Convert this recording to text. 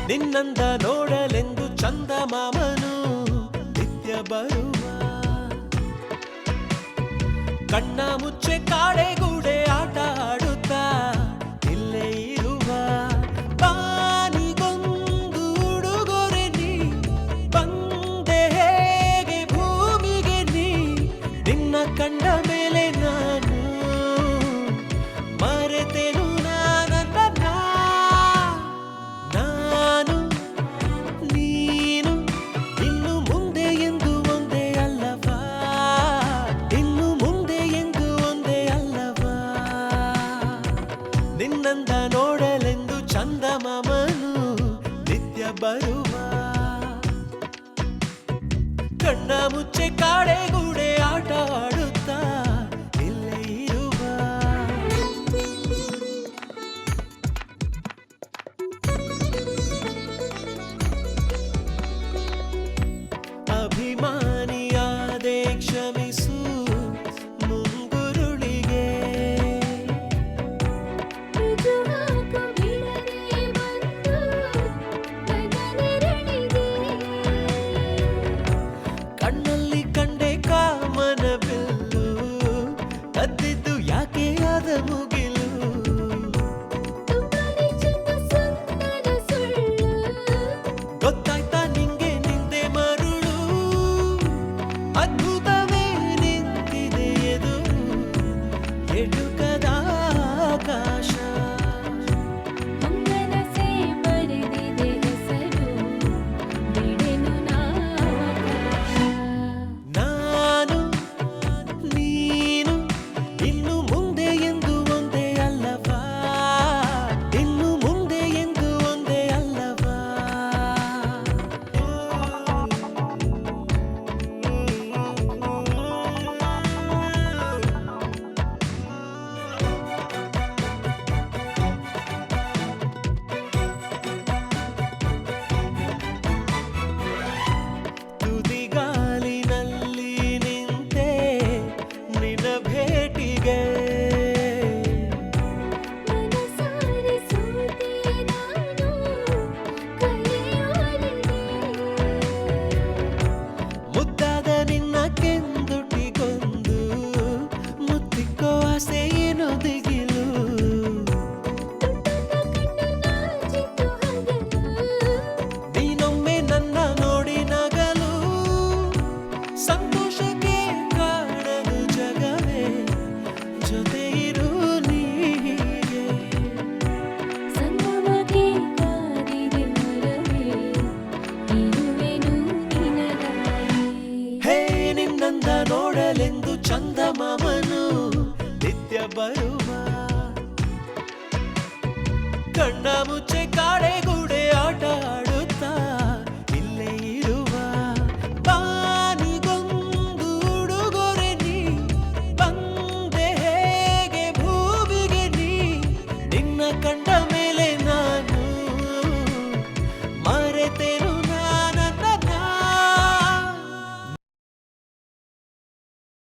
ನಿನ್ನಂದ ನೋಡಲೆಂದು ಚಂದಮಾಮನು ನಿತ್ಯ ಬರುವ ಕಣ್ಣ ಮುಚ್ಚೆ ಕಾಡೆಗೂಡೆ ಆಟ ಆಡುತ್ತಾ ಇಲ್ಲೇ ಇರುವ ಬಾನಿಗೊಂದು ಉಡುಗೊರೆ ನೀ ಬಂದೆ ಹೇಗೆ ಭೂಮಿಗೆ ನೀ ನಿನ್ನ ಕಂಡ ಮೇಲೆ ನಾನು ಮರೆತೆನು ನಾನು ನೀನು ಇನ್ನು ಮುಂದೆ ಎಂದು ಒಂದೇ ಅಲ್ಲವಾ ಇನ್ನು ಮುಂದೆ ಎಂದು ಒಂದೇ ಅಲ್ಲವಾ ನಿನ್ನಂದ ನೋಡಲೆಂದು ಚಂದಮಾಮನು ನಿತ್ಯ ಬರುವ ಕಣ್ಣ ಮುಚ್ಚೆ ಕಾಡೆಗೂಡೆ ಆಟ ಆಡುತ್ತಾ ಇಲ್ಲೇ ಇರುವ ಅಭಿಮಾನಿಯಾದೆ ಕ್ಷಮಿಸು ಮುಂಗುರುಳಿಗೆ ಕಣ್ಣಲ್ಲಿ ಕಂಡೆ ಕಾಮನ ಬಿಲ್ಲು ಕದ್ದಿದ್ದು ಯಾಕೆ ಆದ ಮುಗಿಲು ಗೊತ್ತಾಯ್ತಾ ನಿಂಗೆ ನಿಂದೆ ಮರುಳು ಅದ್ಭುತವೇ ನಿಂತಿದೆ ಎದುರು